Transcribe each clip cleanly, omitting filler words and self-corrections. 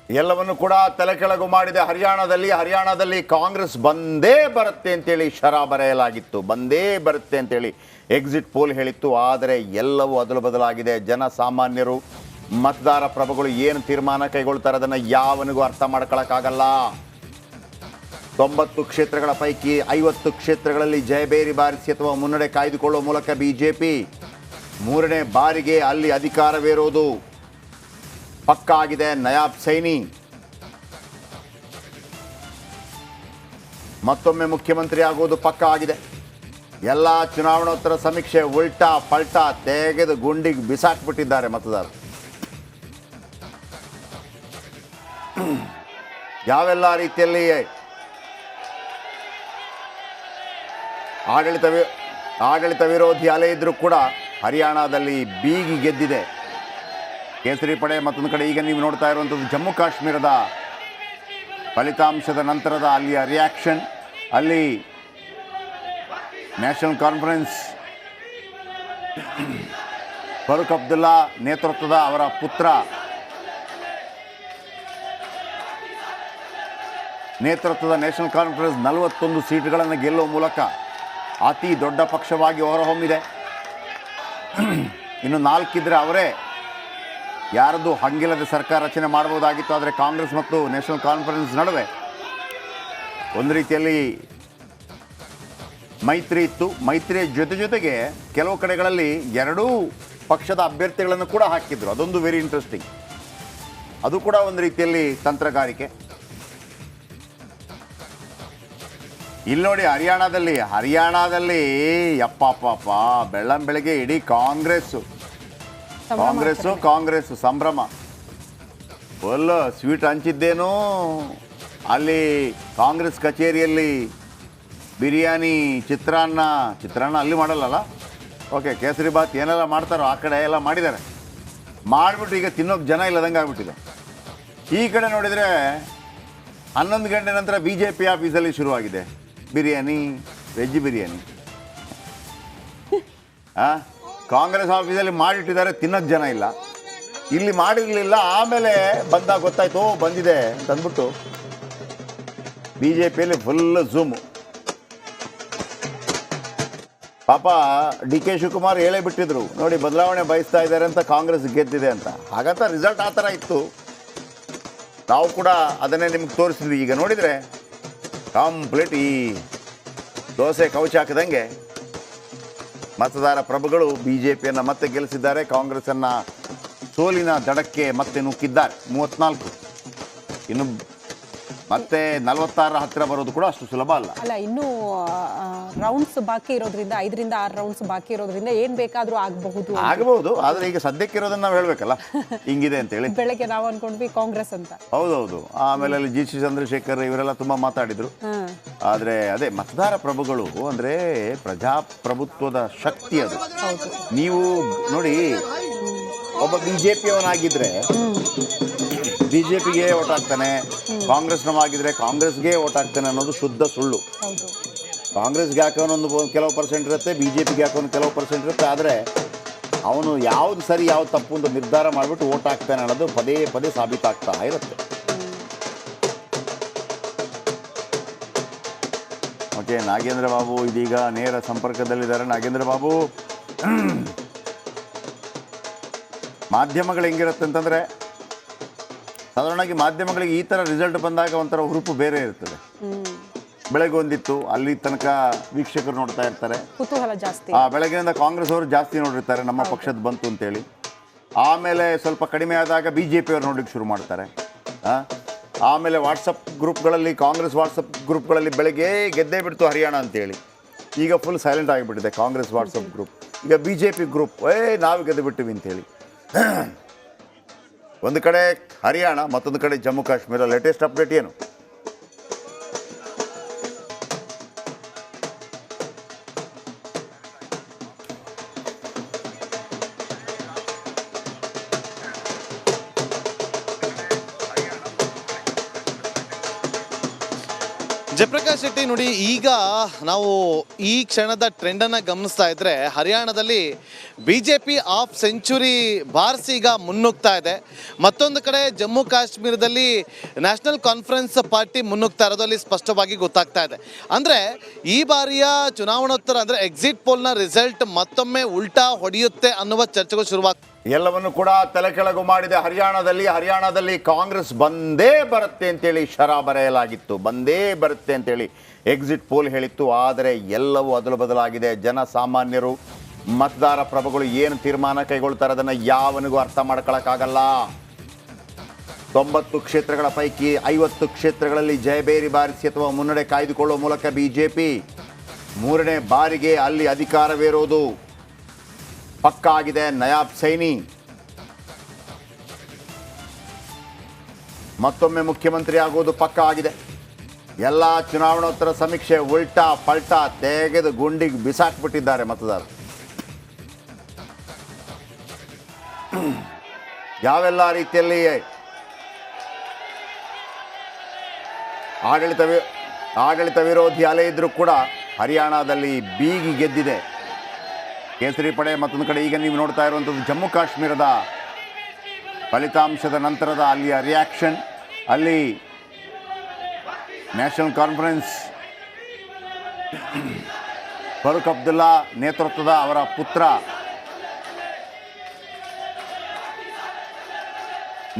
ಎಲ್ಲವನ್ನು ಕೂಡ ತಲೆಕೆಳಗು ಮಾಡಿದೆ. ಹರಿಯಾಣದಲ್ಲಿ ಕಾಂಗ್ರೆಸ್ ಬಂದೇ ಬರುತ್ತೆ ಅಂತೇಳಿ ಶರ ಬರೆಯಲಾಗಿತ್ತು, ಬಂದೇ ಬರುತ್ತೆ ಅಂತೇಳಿ ಎಕ್ಸಿಟ್ ಪೋಲ್ ಹೇಳಿತ್ತು. ಆದರೆ ಎಲ್ಲವೂ ಅದಲು ಬದಲಾಗಿದೆ. ಜನಸಾಮಾನ್ಯರು ಮತದಾರ ಪ್ರಭುಗಳು ಏನು ತೀರ್ಮಾನ ಕೈಗೊಳ್ತಾರೆ ಅದನ್ನು ಯಾವನಿಗೂ ಅರ್ಥ ಮಾಡ್ಕೊಳ್ಳೋಕ್ಕಾಗಲ್ಲ. 90 ಕ್ಷೇತ್ರಗಳ ಪೈಕಿ 50 ಕ್ಷೇತ್ರಗಳಲ್ಲಿ ಜಯಬೇರಿ ಬಾರಿಸಿ ಅಥವಾ ಮುನ್ನಡೆ ಕಾಯ್ದುಕೊಳ್ಳುವ ಮೂಲಕ ಬಿಜೆಪಿ 3ನೇ ಬಾರಿಗೆ ಅಲ್ಲಿ ಅಧಿಕಾರವೇರೋದು ಪಕ್ಕಾ ಆಗಿದೆ. ನಯಾಬ್ ಸೈನಿ ಮತ್ತೊಮ್ಮೆ ಮುಖ್ಯಮಂತ್ರಿ ಆಗುವುದು ಪಕ್ಕಾ ಆಗಿದೆ. ಎಲ್ಲ ಚುನಾವಣೋತ್ತರ ಸಮೀಕ್ಷೆ ಉಲ್ಟಾ ಪಲ್ಟಾ ತೆಗೆದು ಗುಂಡಿಗೆ ಬಿಸಾಕ್ಬಿಟ್ಟಿದ್ದಾರೆ ಮತದಾರರು. ಯಾವೆಲ್ಲ ರೀತಿಯಲ್ಲಿ ಆಡಳಿತ ವಿರೋಧಿ ಅಲೆ ಇದ್ದರೂ ಕೂಡ ಹರಿಯಾಣದಲ್ಲಿ ಬೀಗಿ ಗೆದ್ದಿದೆ ಕೇಸರಿ ಪಡೆ. ಮತ್ತೊಂದು ಕಡೆ ಈಗ ನೀವು ನೋಡ್ತಾ ಇರುವಂಥದ್ದು ಜಮ್ಮು ಕಾಶ್ಮೀರದ ಫಲಿತಾಂಶದ ನಂತರದ ಅಲ್ಲಿಯ ರಿಯಾಕ್ಷನ್. ಅಲ್ಲಿ ನ್ಯಾಷನಲ್ ಕಾನ್ಫರೆನ್ಸ್ ಫಾರೂಕ್ ಅಬ್ದುಲ್ಲಾ ನೇತೃತ್ವದ ಅವರ ಪುತ್ರ ನೇತೃತ್ವದ ನ್ಯಾಷನಲ್ ಕಾನ್ಫರೆನ್ಸ್ 41 ಸೀಟುಗಳನ್ನು ಗೆಲ್ಲುವ ಮೂಲಕ ಅತಿ ದೊಡ್ಡ ಪಕ್ಷವಾಗಿ ಹೊರಹೊಮ್ಮಿದೆ. ಇನ್ನು 4 ಇದ್ದರೆ ಅವರೇ ಯಾರದ್ದು ಹಂಗಿಲ್ಲದೆ ಸರ್ಕಾರ ರಚನೆ ಮಾಡ್ಬೋದಾಗಿತ್ತು. ಆದರೆ ಕಾಂಗ್ರೆಸ್ ಮತ್ತು ನ್ಯಾಷನಲ್ ಕಾನ್ಫರೆನ್ಸ್ ನಡುವೆ ಒಂದು ರೀತಿಯಲ್ಲಿ ಮೈತ್ರಿ ಇತ್ತು. ಮೈತ್ರಿಯ ಜೊತೆಗೆ ಕೆಲವು ಕಡೆಗಳಲ್ಲಿ ಎರಡೂ ಪಕ್ಷದ ಅಭ್ಯರ್ಥಿಗಳನ್ನು ಕೂಡ ಹಾಕಿದ್ರು. ಅದೊಂದು ವೆರಿ ಇಂಟ್ರೆಸ್ಟಿಂಗ್. ಅದು ಕೂಡ ಒಂದು ರೀತಿಯಲ್ಲಿ ತಂತ್ರಗಾರಿಕೆ. ಇಲ್ಲಿ ನೋಡಿ ಹರಿಯಾಣದಲ್ಲಿ ಯಪ್ಪ ಬೆಳ್ಳಂಬೆಳಗ್ಗೆ ಇಡೀ ಕಾಂಗ್ರೆಸ್ಸು ಸಂಭ್ರಮ. ಫುಲ್ ಸ್ವೀಟ್ ಹಂಚಿದ್ದೇನು ಅಲ್ಲಿ ಕಾಂಗ್ರೆಸ್ ಕಚೇರಿಯಲ್ಲಿ ಬಿರಿಯಾನಿ, ಚಿತ್ರಾನ್ನ ಅಲ್ಲಿ ಮಾಡಲ್ಲಲ್ಲ. ಓಕೆ, ಕೇಸರಿ ಬಾತ್ ಏನೆಲ್ಲ ಮಾಡ್ತಾರೋ ಆ ಕಡೆ ಎಲ್ಲ ಮಾಡಿದ್ದಾರೆ. ಮಾಡಿಬಿಟ್ಟು ಈಗ ತಿನ್ನೋಕೆ ಜನ ಇಲ್ಲದಂಗೆ ಆಗ್ಬಿಟ್ಟಿದೆ. ಈ ಕಡೆ ನೋಡಿದರೆ 11 ಗಂಟೆ ನಂತರ BJP ಆಫೀಸಲ್ಲಿ ಶುರುವಾಗಿದೆ ಬಿರಿಯಾನಿ, ವೆಜ್ ಬಿರಿಯಾನಿ. ಕಾಂಗ್ರೆಸ್ ಆಫೀಸಲ್ಲಿ ಮಾಡಿಟ್ಟಿದ್ದಾರೆ, ತಿನ್ನೋಕ್ಕೆ ಜನ ಇಲ್ಲ. ಇಲ್ಲಿ ಮಾಡಿರಲಿಲ್ಲ, ಆಮೇಲೆ ಬಂದಾಗ ಗೊತ್ತಾಯ್ತು ಬಂದಿದೆ ಅಂತಂದ್ಬಿಟ್ಟು BJPಯಲ್ಲಿ ಫುಲ್ ಝೂಮು. ಪಾಪ DK ಶಿವಕುಮಾರ್ ಹೇಳೇ ಬಿಟ್ಟಿದ್ರು, ನೋಡಿ ಬದಲಾವಣೆ ಬಯಸ್ತಾ ಇದ್ದಾರೆ ಅಂತ, ಕಾಂಗ್ರೆಸ್ ಗೆದ್ದಿದೆ ಅಂತ. ಹಾಗಂತ ರಿಸಲ್ಟ್ ಆ ಥರ ಇತ್ತು. ನಾವು ಕೂಡ ಅದನ್ನೇ ನಿಮ್ಗೆ ತೋರಿಸಿದ್ವಿ. ಈಗ ನೋಡಿದರೆ ಕಂಪ್ಲೀಟ್ ಈ ದೋಸೆ ಕೌಚ ಹಾಕಿದಂಗೆ ಮತದಾರ ಪ್ರಭುಗಳು BJPಯನ್ನು ಮತ್ತೆ ಗೆಲ್ಲಿಸಿದ್ದಾರೆ. ಕಾಂಗ್ರೆಸ್ಸನ್ನು ಸೋಲಿನ ದಡಕ್ಕೆ ಮತ್ತೆ ನುಗ್ಗಿದ್ದಾರೆ. 34 ಇನ್ನು ಮತ್ತೆ 46 ಹತ್ತಿರ ಬರೋದು ಕೂಡ ಅಷ್ಟು ಸುಲಭ ಅಲ್ಲ. ಇನ್ನೂ ರೌಂಡ್ಸ್ ಬಾಕಿ ಇರೋದ್ರಿಂದ 5 ರಿಂದ 6 ರೌಂಡ್ಸ್ ಬಾಕಿ ಇರೋದ್ರಿಂದ ಏನ್ ಬೇಕಾದ್ರೂ ಆಗಬಹುದು. ಆದ್ರೆ ಈಗ ಸದ್ಯಕ್ಕಿರೋದನ್ನ ನಾವು ಹೇಳ್ಬೇಕಲ್ಲ ಹಿಂಗಿದೆ ಅಂತ ಹೇಳಿ. ಬೆಳಗ್ಗೆ ನಾವು ಅನ್ಕೊಂಡ್ವಿ ಕಾಂಗ್ರೆಸ್ ಅಂತ. ಹೌದೌದು. ಆಮೇಲೆ ಅಲ್ಲಿ GC ಚಂದ್ರಶೇಖರ್ ಇವರೆಲ್ಲ ತುಂಬಾ ಮಾತಾಡಿದ್ರು. ಆದ್ರೆ ಅದೇ ಮತದಾರ ಪ್ರಭುಗಳು ಅಂದ್ರೆ ಪ್ರಜಾಪ್ರಭುತ್ವದ ಶಕ್ತಿ ಅದು. ನೀವು ನೋಡಿ, ಒಬ್ಬ BJPಯವನಾಗಿದ್ರೆ BJPಗೆ ಓಟ್ ಹಾಕ್ತಾನೆ, ಕಾಂಗ್ರೆಸ್ನವಾಗಿದ್ರೆ ಕಾಂಗ್ರೆಸ್ಗೆ ಓಟ್ ಹಾಕ್ತಾನೆ ಅನ್ನೋದು ಶುದ್ಧ ಸುಳ್ಳು. ಕಾಂಗ್ರೆಸ್ಗೆ ಹಾಕೋನೊಂದು ಕೆಲವು ಪರ್ಸೆಂಟ್ ಇರುತ್ತೆ, BJPಗೆ ಹಾಕೋನು ಕೆಲವು ಪರ್ಸೆಂಟ್ ಇರುತ್ತೆ. ಆದರೆ ಅವನು ಯಾವುದು ಸರಿ ಯಾವ್ದು ತಪ್ಪು ಅಂತ ನಿರ್ಧಾರ ಮಾಡಿಬಿಟ್ಟು ಓಟ್ ಹಾಕ್ತಾನೆ ಅನ್ನೋದು ಪದೇ ಪದೇ ಸಾಬೀತಾಗ್ತಾ ಇರುತ್ತೆ. ಓಕೆ, ನಾಗೇಂದ್ರ ಬಾಬು ಇದೀಗ ನೇರ ಸಂಪರ್ಕದಲ್ಲಿದ್ದಾರೆ. ನಾಗೇಂದ್ರ ಬಾಬು, ಮಾಧ್ಯಮಗಳು ಹೆಂಗಿರುತ್ತೆ ಅಂತಂದರೆ, ಸಾಧಾರಣವಾಗಿ ಮಾಧ್ಯಮಗಳಿಗೆ ಈ ಥರ ರಿಸಲ್ಟ್ ಬಂದಾಗ ಒಂಥರ ಹುರುಪು ಬೇರೆ ಇರ್ತದೆ. ಬೆಳಗ್ಗೆ ಒಂದಿತ್ತು, ಅಲ್ಲಿ ತನಕ ವೀಕ್ಷಕರು ನೋಡ್ತಾ ಇರ್ತಾರೆ, ಕುತೂಹಲ ಜಾಸ್ತಿ. ಬೆಳಗ್ಗೆಯಿಂದ ಕಾಂಗ್ರೆಸ್ ಅವರು ಜಾಸ್ತಿ ನೋಡಿರ್ತಾರೆ, ನಮ್ಮ ಪಕ್ಷದ ಬಂತು ಅಂತೇಳಿ. ಆಮೇಲೆ ಸ್ವಲ್ಪ ಕಡಿಮೆ ಆದಾಗ BJP ಅವರು ನೋಡ್ಲಿಕ್ಕೆ ಶುರು ಮಾಡ್ತಾರೆ. ಆಮೇಲೆ ಕಾಂಗ್ರೆಸ್ ವಾಟ್ಸಪ್ ಗ್ರೂಪ್ಗಳಲ್ಲಿ ಬೆಳಗ್ಗೆ ಗೆದ್ದೇ ಬಿಡ್ತು ಹರಿಯಾಣ ಅಂತೇಳಿ. ಈಗ ಫುಲ್ ಸೈಲೆಂಟ್ ಆಗಿಬಿಟ್ಟಿದೆ ಕಾಂಗ್ರೆಸ್ ವಾಟ್ಸಪ್ ಗ್ರೂಪ್. ಈಗ BJP ಗ್ರೂಪ್ ನಾವು ಗೆದ್ದು ಬಿಟ್ಟಿವಿ ಅಂತೇಳಿ. ಒಂದು ಕಡೆ ಹರಿಯಾಣ, ಮತ್ತೊಂದು ಕಡೆ ಜಮ್ಮು ಕಾಶ್ಮೀರ. ಲೇಟೆಸ್ಟ್ ಅಪ್ಡೇಟ್ ಏನು? ಜಯಪ್ರಕಾಶ್ ಶೆಟ್ಟಿ ನೋಡಿ, ಈಗ ನಾವು ಈ ಕ್ಷಣದ ಟ್ರೆಂಡನ್ನು ಗಮನಿಸ್ತಾ ಇದ್ರೆ ಹರಿಯಾಣದಲ್ಲಿ BJP ಹಾಫ್ ಸೆಂಚುರಿ ಬಾರಿಸಿ ಈಗ ಮುನ್ನುಗ್ತಾ ಇದೆ. ಮತ್ತೊಂದು ಕಡೆ ಜಮ್ಮು ಕಾಶ್ಮೀರದಲ್ಲಿ ನ್ಯಾಷನಲ್ ಕಾನ್ಫರೆನ್ಸ್ ಪಾರ್ಟಿ ಮುನ್ನುಗ್ತಾ ಇರೋದು ಅಲ್ಲಿ ಸ್ಪಷ್ಟವಾಗಿ ಗೊತ್ತಾಗ್ತಾ ಇದೆ. ಅಂದರೆ ಈ ಬಾರಿಯ ಚುನಾವಣೋತ್ತರ ಅಂದರೆ ಎಕ್ಸಿಟ್ ಪೋಲ್ನ ರಿಸಲ್ಟ್ ಮತ್ತೊಮ್ಮೆ ಉಲ್ಟಾ ಹೊಡೆಯುತ್ತೆ ಅನ್ನುವ ಚರ್ಚೆಗಳು ಶುರುವಾಗ್ತದೆ. ಎಲ್ಲವನ್ನು ಕೂಡ ತಲೆ ಕೆಳಗು ಮಾಡಿದೆ. ಹರಿಯಾಣದಲ್ಲಿ ಕಾಂಗ್ರೆಸ್ ಬಂದೇ ಬರುತ್ತೆ ಅಂತೇಳಿ ಶರ ಬರೆಯಲಾಗಿತ್ತು, ಬಂದೇ ಬರುತ್ತೆ ಅಂತೇಳಿ ಎಕ್ಸಿಟ್ ಪೋಲ್ ಹೇಳಿತ್ತು. ಆದರೆ ಎಲ್ಲವೂ ಅದಲು ಬದಲಾಗಿದೆ. ಜನಸಾಮಾನ್ಯರು ಮತದಾರ ಪ್ರಭುಗಳು ಏನು ತೀರ್ಮಾನ ಕೈಗೊಳ್ತಾರೆ ಅದನ್ನು ಯಾವನಿಗೂ ಅರ್ಥ ಮಾಡ್ಕೊಳಕ್ಕಾಗಲ್ಲ. 90 ಕ್ಷೇತ್ರಗಳ ಪೈಕಿ 50 ಕ್ಷೇತ್ರಗಳಲ್ಲಿ ಜಯಬೇರಿ ಬಾರಿಸಿ ಅಥವಾ ಮುನ್ನಡೆ ಕಾಯ್ದುಕೊಳ್ಳುವ ಮೂಲಕ BJP 3ನೇ ಬಾರಿಗೆ ಅಲ್ಲಿ ಅಧಿಕಾರವೇರೋದು ಪಕ್ಕಾ ಆಗಿದೆ. ನಯಾಬ್ ಸೈನಿ ಮತ್ತೊಮ್ಮೆ ಮುಖ್ಯಮಂತ್ರಿ ಆಗುವುದು ಪಕ್ಕಾ ಆಗಿದೆ. ಎಲ್ಲ ಚುನಾವಣೋತ್ತರ ಸಮೀಕ್ಷೆ ಉಲ್ಟಾ ಪಲ್ಟಾ ತೆಗೆದು ಗುಂಡಿಗೆ ಬಿಸಾಕ್ಬಿಟ್ಟಿದ್ದಾರೆ ಮತದಾರರು. ಯಾವೆಲ್ಲ ರೀತಿಯಲ್ಲಿ ಆಡಳಿತ ವಿರೋಧಿ ಅಲೆ ಇದ್ರೂ ಕೂಡ ಹರಿಯಾಣದಲ್ಲಿ ಬೀಗಿ ಗೆದ್ದಿದೆ ಕೇಸರಿ ಪಡೆ. ಮತ್ತೊಂದು ಕಡೆ ಈಗ ನೀವು ನೋಡ್ತಾ ಇರುವಂಥದ್ದು ಜಮ್ಮು ಕಾಶ್ಮೀರದ ಫಲಿತಾಂಶದ ನಂತರದ ಅಲ್ಲಿಯ ರಿಯಾಕ್ಷನ್. ಅಲ್ಲಿ ನ್ಯಾಷನಲ್ ಕಾನ್ಫರೆನ್ಸ್ ಫಾರೂಕ್ ಅಬ್ದುಲ್ಲಾ ನೇತೃತ್ವದ ಅವರ ಪುತ್ರ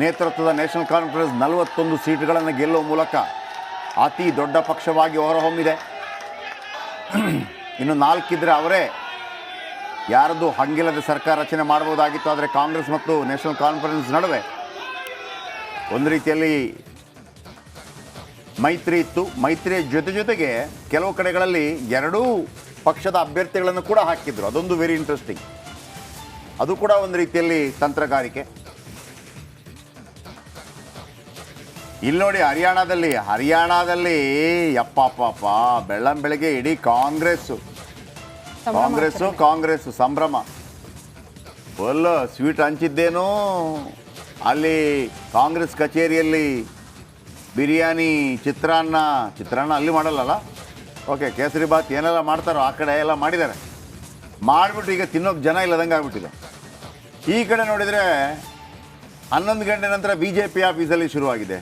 ನೇತೃತ್ವದ ನ್ಯಾಷನಲ್ ಕಾನ್ಫರೆನ್ಸ್ 41 ಸೀಟುಗಳನ್ನು ಗೆಲ್ಲುವ ಮೂಲಕ ಅತಿ ದೊಡ್ಡ ಪಕ್ಷವಾಗಿ ಹೊರಹೊಮ್ಮಿದೆ. ಇನ್ನು 4 ಇದ್ದರೆ ಅವರೇ ಯಾರದ್ದು ಹಂಗಿಲ್ಲದೆ ಸರ್ಕಾರ ರಚನೆ ಮಾಡಬಹುದಾಗಿತ್ತು. ಆದರೆ ಕಾಂಗ್ರೆಸ್ ಮತ್ತು ನ್ಯಾಷನಲ್ ಕಾನ್ಫರೆನ್ಸ್ ನಡುವೆ ಒಂದು ರೀತಿಯಲ್ಲಿ ಮೈತ್ರಿ ಇತ್ತು. ಮೈತ್ರಿಯ ಜೊತೆಗೆ ಕೆಲವು ಕಡೆಗಳಲ್ಲಿ ಎರಡೂ ಪಕ್ಷದ ಅಭ್ಯರ್ಥಿಗಳನ್ನು ಕೂಡ ಹಾಕಿದ್ರು. ಅದೊಂದು ವೆರಿ ಇಂಟ್ರೆಸ್ಟಿಂಗ್. ಅದು ಕೂಡ ಒಂದು ರೀತಿಯಲ್ಲಿ ತಂತ್ರಗಾರಿಕೆ. ಇಲ್ಲಿ ನೋಡಿ ಹರಿಯಾಣದಲ್ಲಿ ಯಪ್ಪ ಬೆಳ್ಳಂಬೆಳಗ್ಗೆ ಇಡೀ ಕಾಂಗ್ರೆಸ್ಸು ಸಂಭ್ರಮ. ಫುಲ್ ಸ್ವೀಟ್ ಹಂಚಿದ್ದೇನೋ ಅಲ್ಲಿ ಕಾಂಗ್ರೆಸ್ ಕಚೇರಿಯಲ್ಲಿ. ಬಿರಿಯಾನಿ, ಚಿತ್ರಾನ್ನ ಅಲ್ಲಿ ಮಾಡಲ್ಲಲ್ಲ. ಓಕೆ, ಕೇಸರಿ ಬಾತ್ ಏನೆಲ್ಲ ಮಾಡ್ತಾರೋ ಆ ಕಡೆ ಎಲ್ಲ ಮಾಡಿದ್ದಾರೆ. ಮಾಡಿಬಿಟ್ಟು ಈಗ ತಿನ್ನೋಕೆ ಜನ ಇಲ್ಲದಂಗೆ ಆಗ್ಬಿಟ್ಟಿದೆ. ಈ ಕಡೆ ನೋಡಿದರೆ 11 ಗಂಟೆ ನಂತರ BJP ಆಫೀಸಲ್ಲಿ ಶುರುವಾಗಿದೆ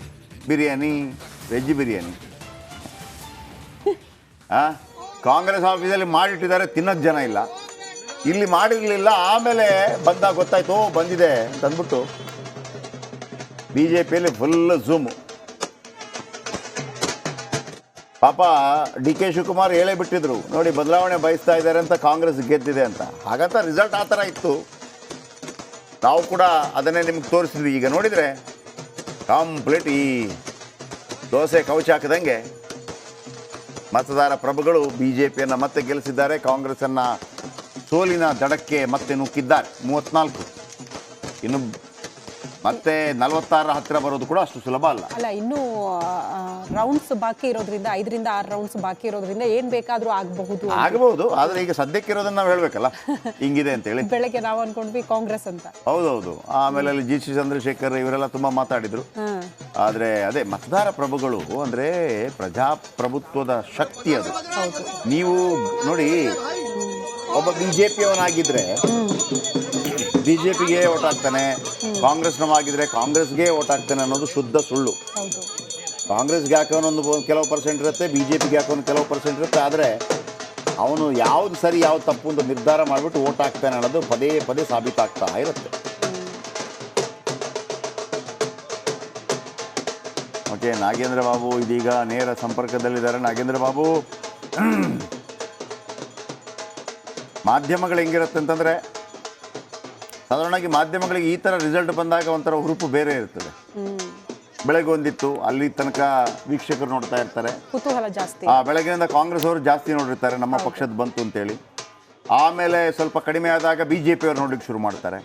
ಬಿರಿಯಾನಿ, ವೆಜ್ ಬಿರಿಯಾನಿ. ಕಾಂಗ್ರೆಸ್ ಆಫೀಸಲ್ಲಿ ಮಾಡಿಟ್ಟಿದ್ದಾರೆ, ತಿನ್ನೋಕ್ಕೆ ಜನ ಇಲ್ಲ. ಇಲ್ಲಿ ಮಾಡಿರಲಿಲ್ಲ, ಆಮೇಲೆ ಬಂದಾಗ ಗೊತ್ತಾಯ್ತು ಬಂದಿದೆ ಅಂತಂದ್ಬಿಟ್ಟು BJPಯಲ್ಲಿ ಫುಲ್ ಝೂಮು. ಪಾಪ DK ಶಿವಕುಮಾರ್ ಹೇಳೇ ಬಿಟ್ಟಿದ್ರು ನೋಡಿ, ಬದಲಾವಣೆ ಬಯಸ್ತಾ ಇದ್ದಾರೆ ಅಂತ, ಕಾಂಗ್ರೆಸ್ ಗೆದ್ದಿದೆ ಅಂತ. ಹಾಗಂತ ರಿಸಲ್ಟ್ ಆ ಥರ ಇತ್ತು. ನಾವು ಕೂಡ ಅದನ್ನೇ ನಿಮ್ಗೆ ತೋರಿಸಿದ್ವಿ. ಈಗ ನೋಡಿದರೆ ಕಂಪ್ಲೀಟ್ ಈ ದೋಸೆ ಕವಚ ಹಾಕಿದಂಗೆ ಮತದಾರ ಪ್ರಭುಗಳು BJPಯನ್ನು ಮತ್ತೆ ಗೆಲ್ಲಿಸಿದ್ದಾರೆ. ಕಾಂಗ್ರೆಸ್ಸನ್ನು ಸೋಲಿನ ದಡಕ್ಕೆ ಮತ್ತೆ ನುಗ್ಗಿದ್ದಾರೆ. 34. ಇನ್ನು ಮತ್ತೆ 46 ಹತ್ತಿರ ಬರೋದು ಕೂಡ ಅಷ್ಟು ಸುಲಭ ಅಲ್ಲ. ಇನ್ನೂ ರೌಂಡ್ಸ್ ಬಾಕಿ ಇರೋದ್ರಿಂದ 5ರಿಂದ 6 ರೌಂಡ್ಸ್ ಬಾಕಿ ಇರೋದ್ರಿಂದ ಏನ್ ಬೇಕಾದ್ರೂ ಆಗಬಹುದು. ಆದ್ರೆ ಈಗ ಸದ್ಯಕ್ಕಿರೋದನ್ನ ನಾವು ಹೇಳ್ಬೇಕಲ್ಲ ಹಿಂಗಿದೆ ಅಂತ ಹೇಳಿ. ಬೆಳಗ್ಗೆ ನಾವು ಅನ್ಕೊಂಡ್ವಿ ಕಾಂಗ್ರೆಸ್ ಅಂತ. ಹೌದೌದು. ಆಮೇಲೆ ಅಲ್ಲಿ GC ಚಂದ್ರಶೇಖರ್ ಇವರೆಲ್ಲ ತುಂಬಾ ಮಾತಾಡಿದ್ರು. ಆದ್ರೆ ಅದೇ ಮತದಾರ ಪ್ರಭುಗಳು ಅಂದ್ರೆ ಪ್ರಜಾಪ್ರಭುತ್ವದ ಶಕ್ತಿ ಅದು. ನೀವು ನೋಡಿ, ಒಬ್ಬ BJPಯವನಾಗಿದ್ರೆ BJPಗೆ ಓಟ್ ಹಾಕ್ತಾನೆ, ಕಾಂಗ್ರೆಸ್ನವಾಗಿದ್ರೆ ಕಾಂಗ್ರೆಸ್ಗೆ ಓಟ್ ಹಾಕ್ತಾನೆ ಅನ್ನೋದು ಶುದ್ಧ ಸುಳ್ಳು. ಕಾಂಗ್ರೆಸ್ಗೆ ಹಾಕೋನೊಂದು ಕೆಲವು ಪರ್ಸೆಂಟ್ ಇರುತ್ತೆ, BJPಗೆ ಹಾಕೋನು ಕೆಲವು ಪರ್ಸೆಂಟ್ ಇರುತ್ತೆ. ಆದರೆ ಅವನು ಯಾವ್ದು ಸರಿ ಯಾವ್ದು ತಪ್ಪು ಅಂತ ನಿರ್ಧಾರ ಮಾಡಿಬಿಟ್ಟು ಓಟ್ ಹಾಕ್ತಾನೆ ಅನ್ನೋದು ಪದೇ ಪದೇ ಸಾಬೀತಾಗ್ತಾ ಇರುತ್ತೆ. ಓಕೆ, ನಾಗೇಂದ್ರ ಬಾಬು ಇದೀಗ ನೇರ ಸಂಪರ್ಕದಲ್ಲಿದ್ದಾರೆ. ನಾಗೇಂದ್ರ ಬಾಬು, ಮಾಧ್ಯಮಗಳು ಹೆಂಗಿರುತ್ತೆ ಅಂತಂದರೆ, ಸಾಧಾರಣವಾಗಿ ಮಾಧ್ಯಮಗಳಿಗೆ ಈ ಥರ ರಿಸಲ್ಟ್ ಬಂದಾಗ ಒಂಥರ ಹುರುಪು ಬೇರೆ ಇರ್ತದೆ. ಬೆಳಗ್ಗೆ ಒಂದಿತ್ತು, ಅಲ್ಲಿ ತನಕ ವೀಕ್ಷಕರು ನೋಡ್ತಾ ಇರ್ತಾರೆ, ಕುತೂಹಲ ಜಾಸ್ತಿ. ಬೆಳಗ್ಗೆಯಿಂದ ಕಾಂಗ್ರೆಸ್ ಅವರು ಜಾಸ್ತಿ ನೋಡಿರ್ತಾರೆ, ನಮ್ಮ ಪಕ್ಷದ ಬಂತು ಅಂತೇಳಿ. ಆಮೇಲೆ ಸ್ವಲ್ಪ ಕಡಿಮೆ ಆದಾಗ BJPಯವರು ನೋಡ್ಲಿಕ್ಕೆ ಶುರು ಮಾಡ್ತಾರೆ.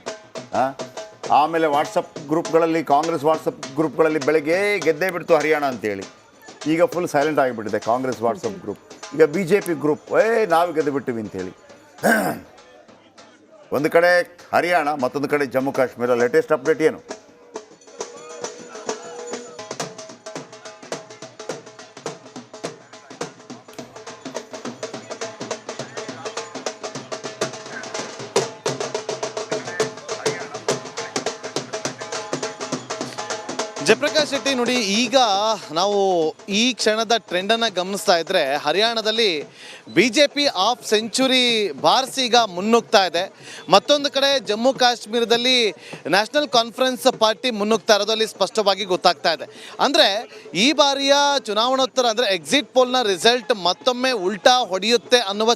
ಆಮೇಲೆ ವಾಟ್ಸಪ್ ಗ್ರೂಪ್ಗಳಲ್ಲಿ, ಕಾಂಗ್ರೆಸ್ ವಾಟ್ಸಪ್ ಗ್ರೂಪ್ಗಳಲ್ಲಿ ಬೆಳಗ್ಗೆ ಗೆದ್ದೇ ಬಿಡ್ತು ಹರಿಯಾಣ ಅಂತೇಳಿ. ಈಗ ಫುಲ್ ಸೈಲೆಂಟ್ ಆಗಿಬಿಟ್ಟಿದೆ ಕಾಂಗ್ರೆಸ್ ವಾಟ್ಸಪ್ ಗ್ರೂಪ್. ಈಗ BJP ಗ್ರೂಪ್ ನಾವು ಗೆದ್ದು ಬಿಟ್ಟಿವಿ ಅಂತೇಳಿ. ಒಂದು ಕಡೆ ಹರಿಯಾಣ, ಮತ್ತೊಂದು ಕಡೆ ಜಮ್ಮು ಕಾಶ್ಮೀರ. ಲೇಟೆಸ್ಟ್ ಅಪ್ಡೇಟ್ ಏನು? ಜಯಪ್ರಕಾಶ್ ಶೆಟ್ಟಿ ನೋಡಿ, ಈಗ ನಾವು ಈ ಕ್ಷಣದ ಟ್ರೆಂಡನ್ನು ಗಮನಿಸ್ತಾ ಇದ್ರೆ ಹರಿಯಾಣದಲ್ಲಿ BJP ಹಾಫ್ ಸೆಂಚುರಿ ಬಾರಿಸಿ ಈಗ ಮುನ್ನುಗ್ತಾ ಇದೆ. ಮತ್ತೊಂದು ಕಡೆ ಜಮ್ಮು ಕಾಶ್ಮೀರದಲ್ಲಿ ನ್ಯಾಷನಲ್ ಕಾನ್ಫರೆನ್ಸ್ ಪಾರ್ಟಿ ಮುನ್ನುಗ್ತಾ ಇರೋದು ಅಲ್ಲಿ ಸ್ಪಷ್ಟವಾಗಿ ಗೊತ್ತಾಗ್ತಾ ಇದೆ. ಅಂದರೆ ಈ ಬಾರಿಯ ಚುನಾವಣೋತ್ತರ ಅಂದರೆ ಎಕ್ಸಿಟ್ ಪೋಲ್ನ ರಿಸಲ್ಟ್ ಮತ್ತೊಮ್ಮೆ ಉಲ್ಟಾ ಹೊಡೆಯುತ್ತೆ ಅನ್ನುವ